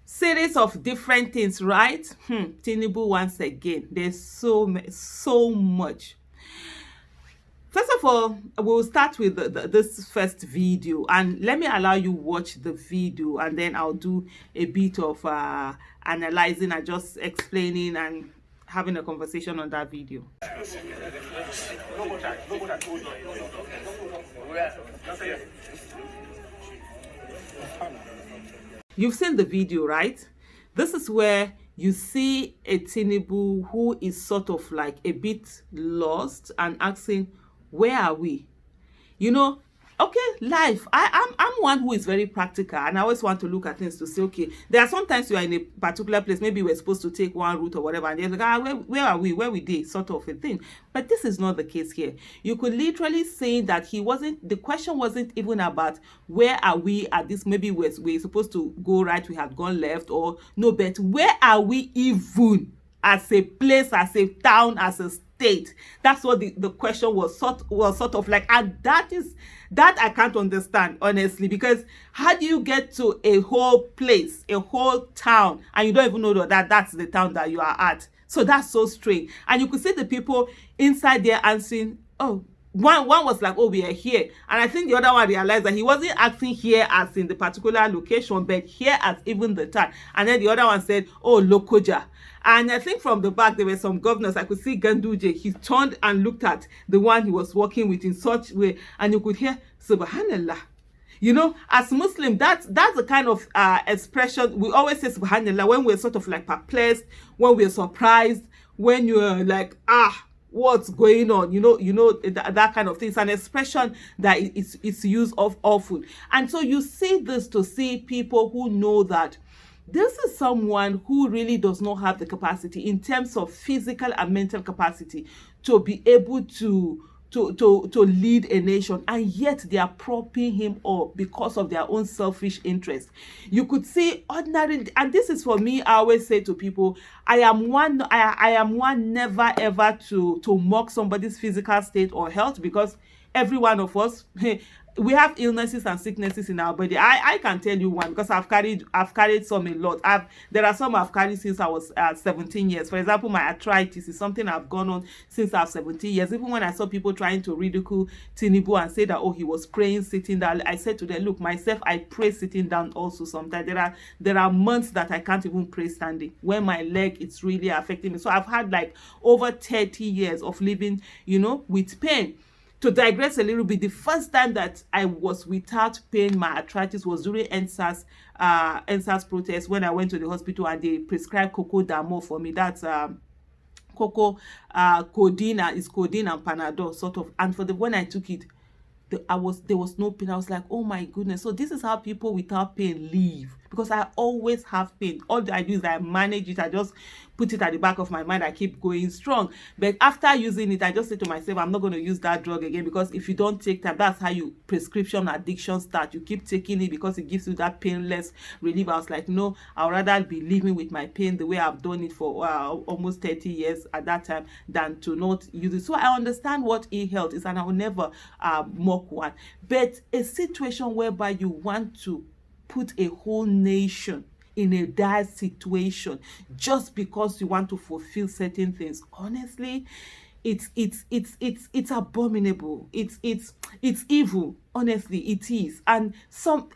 series of different things, right? Tinubu once again. There's so much. First of all, we'll start with this first video, and let me allow you watch the video, and then I'll do a bit of analyzing and just explaining and having a conversation on that video. You've seen the video, right? This is where you see a Tinubu who is sort of like a bit lost and asking, where are we? You know, okay, life. I'm one who is very practical, and I always want to look at things to say, okay, there are sometimes you are in a particular place, maybe we're supposed to take one route or whatever, and they're like, where are we? Where we did? Sort of a thing. But this is not the case here. You could literally say that the question wasn't even about where are we at this, maybe we're supposed to go right, we have gone left, or no, but where are we even as a place, as a town, as a state? That's what the question was sort of like, and that I can't understand, honestly, because how do you get to a whole place, a whole town, and you don't even know that that's the town that you are at? So that's so strange. And you could see the people inside there answering, oh, one was like, oh, we are here. And I think the other one realized that he wasn't asking here as in the particular location, but here as even the town. And then the other one said, oh, Lokoja. And I think from the back, there were some governors. I could see Ganduje. He turned and looked at the one he was working with in such way. And you could hear, Subhanallah. You know, as Muslim, that's the kind of expression we always say, Subhanallah, when we're sort of like perplexed, when we're surprised, when you're like, what's going on? You know that kind of thing. It's an expression that it's used of often. And so you see this to see people who know that this is someone who really does not have the capacity in terms of physical and mental capacity to be able to lead a nation, and yet they are propping him up because of their own selfish interest. You could see ordinary, and this is for me, I always say to people, I am one never ever to mock somebody's physical state or health, because every one of us we have illnesses and sicknesses in our body. I can tell you one, because I've carried some a lot. There are some I've carried since I was 17 years. For example, my arthritis is something I've gone on since I was 17 years. Even when I saw people trying to ridicule Tinubu and say that, oh, he was praying sitting down, I said to them, look, myself, I pray sitting down also sometimes. There are months that I can't even pray standing, when my leg is really affecting me. So I've had like over 30 years of living, with pain. To digress a little bit, the first time that I was without pain, my arthritis, was during NSAS protest, when I went to the hospital and they prescribed cocoa damo for me. That's cocoa codeine and Panadol sort of. And when I took it, there was no pain. I was like, oh my goodness. So this is how people without pain live, because I always have pain. All I do is I manage it. I just put it at the back of my mind. I keep going strong. But after using it, I just say to myself, I'm not going to use that drug again, because if you don't take time, that's how you prescription addiction start. You keep taking it because it gives you that painless relief. I was like, no, I'd rather be living with my pain the way I've done it for almost 30 years at that time, than to not use it. So I understand what e-health is, and I will never mock one. But a situation whereby you want to put a whole nation in a dire situation just because you want to fulfill certain things, honestly, it's abominable. It's evil. Honestly, it is. And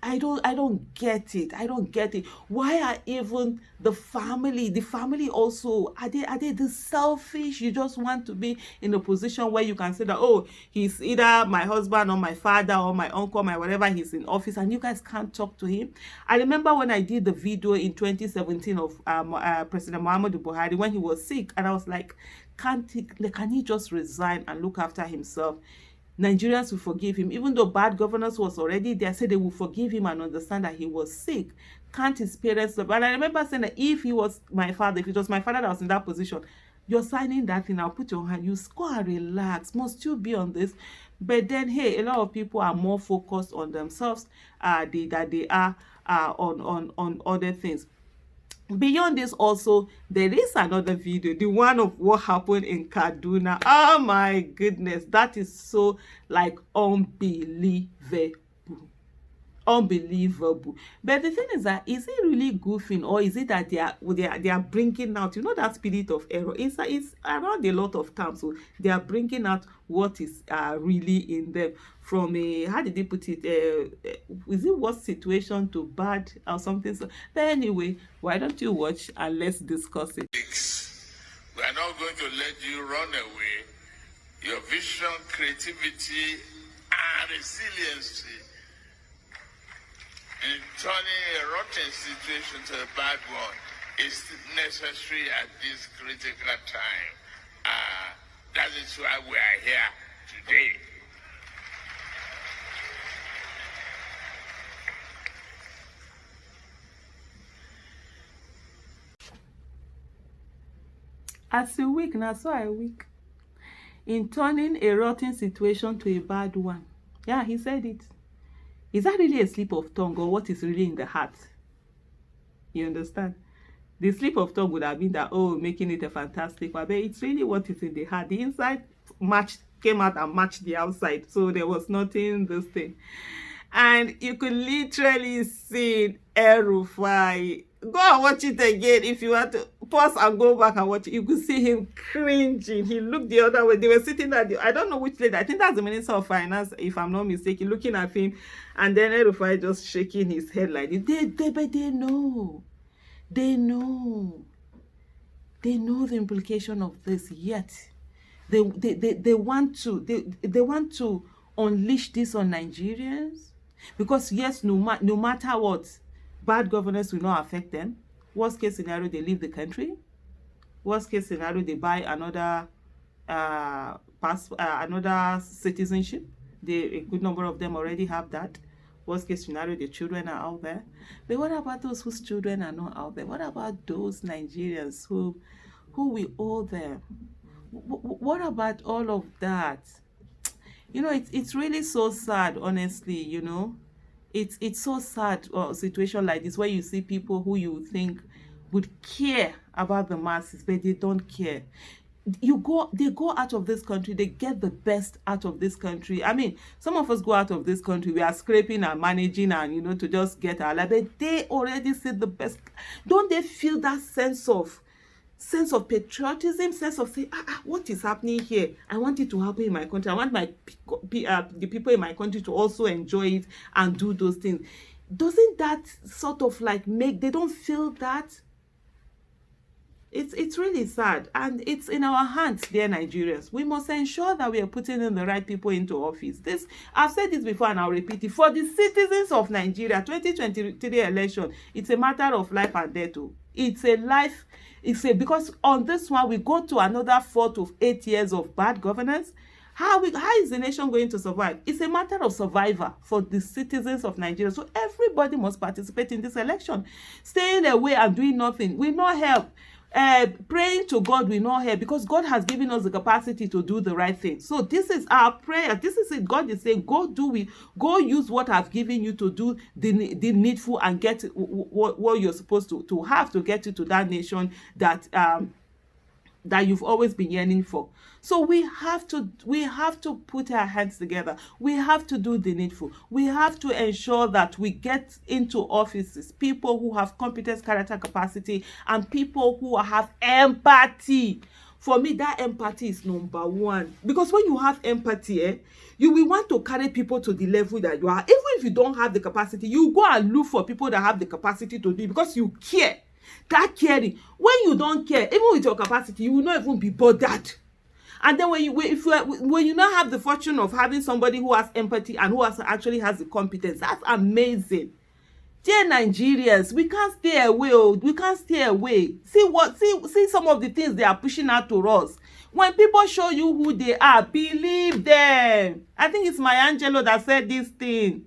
I don't get it. Why are even the family also, are they this selfish? You just want to be in a position where you can say that, oh, he's either my husband or my father or my uncle, my whatever, he's in office, and you guys can't talk to him. I remember when I did the video in 2017 of President Muhammadu Buhari when he was sick, and I was like, can he just resign and look after himself? Nigerians will forgive him. Even though bad governance was already there, said they will forgive him and understand that he was sick. Can't his parents? But I remember saying that if it was my father that was in that position, you're signing that thing, I'll put your hand, you go and relax. Must you be on this? But then, hey, a lot of people are more focused on themselves than they are on other things. Beyond this, also, there is another video, the one of what happened in Kaduna. Oh my goodness, that is so like unbelievable. unbelievable. But the thing is that, is it really goofing, or is it that they are bringing out, that spirit of error? It's around a lot of times. So they are bringing out what is really in them, from a, how did they put it, is it what situation to bad or something? So but anyway, why don't you watch and let's discuss it. We are not going to let you run away. Your vision, creativity, and resiliency in turning a rotten situation to a bad one is necessary at this critical time. That is why we are here today. As a week, now so I week. In turning a rotten situation to a bad one. Yeah, he said it. Is that really a slip of tongue, or what is really in the heart? You understand? The slip of tongue would have been that, oh, making it a fantastic one, but it's really what is in the heart. The inside came out and matched the outside, so there was nothing this thing. And you could literally see El-Rufai. Go and watch it again if you want to pause and go back and watch it. You could see him cringing. He looked the other way. They were sitting at I don't know which lady. I think that's the Minister of Finance, if I'm not mistaken, looking at him, and then El-Rufai just shaking his head like this. But they know. They know the implication of this, yet they want to unleash this on Nigerians, because yes, no matter what, bad governance will not affect them. Worst case scenario, they leave the country. Worst case scenario, they buy another another citizenship. A good number of them already have that. Worst case scenario, the children are out there. But what about those whose children are not out there? What about those Nigerians who we owe them? What about all of that? It's really so sad, honestly. It's so sad, a situation like this, where you see people who you think would care about the masses, but they don't care. They go out of this country, they get the best out of this country. I mean, some of us go out of this country, we are scraping and managing and to just get our life, but they already see the best. Don't they feel that sense of patriotism, sense of saying, what is happening here? I want it to happen in my country. I want the people in my country to also enjoy it and do those things. Doesn't that sort of like they don't feel that? It's really sad, and it's in our hands, dear Nigerians. We must ensure that we are putting in the right people into office. I've said this before and I'll repeat it. For the citizens of Nigeria, 2023 election, it's a matter of life and death. Because on this one, we go to another 4 to 8 years of bad governance. How is the nation going to survive? It's a matter of survival for the citizens of Nigeria. So everybody must participate in this election. Staying away and doing nothing will not help. Praying to God will not help, because God has given us the capacity to do the right thing. So this is our prayer. This is it. God is saying, go do it. Go use what I've given you to do the needful, and get what you're supposed to have to get you to that nation that you've always been yearning for. So we have to put our hands together. We have to do the needful. We have to ensure that we get into offices people who have competence, character, capacity, and people who have empathy. For me, that empathy is number one. Because when you have empathy, you will want to carry people to the level that you are. Even if you don't have the capacity, you go and look for people that have the capacity to do it, because you care. That caring. When you don't care, even with your capacity, you will not even be bothered. And then when you now have the fortune of having somebody who has empathy and who actually has the competence, that's amazing. Dear Nigerians, we can't stay away. We can't stay away. See some of the things they are pushing out to us. When people show you who they are, believe them. I think it's Maya Angelou that said this thing.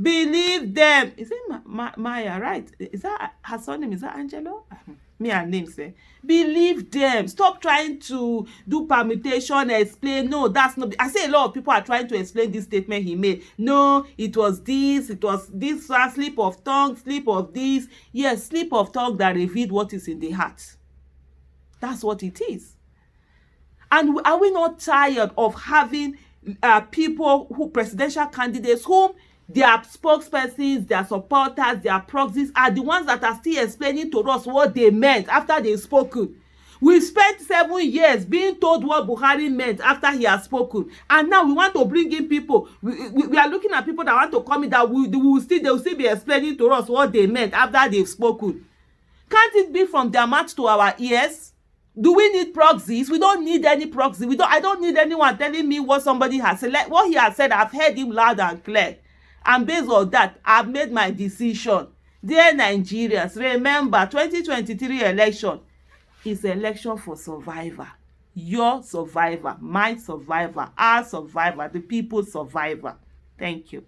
Believe them. Is it Maya, right? Is that her surname? Is that Angelo? Me and name say. Believe them. Stop trying to do permutation, explain. No, that's not. I say a lot of people are trying to explain this statement he made. No, it was this one, slip of tongue, slip of this. Yes, slip of tongue that revealed what is in the heart. That's what it is. And are we not tired of having presidential candidates whom Their spokespersons, their supporters, their proxies are the ones that are still explaining to us what they meant after they've spoken. We spent 7 years being told what Buhari meant after he has spoken, and now we want to bring in people. We are looking at people that want to come in that they will still be explaining to us what they meant after they've spoken. Can't it be from their mouth to our ears? Do we need proxies? We don't need any proxy. I don't need anyone telling me what somebody has said. Like what he has said, I've heard him loud and clear. And based on that, I've made my decision. Dear Nigerians, remember 2023 election is election for survivor. Your survivor, my survivor, our survivor, the people's survivor. Thank you.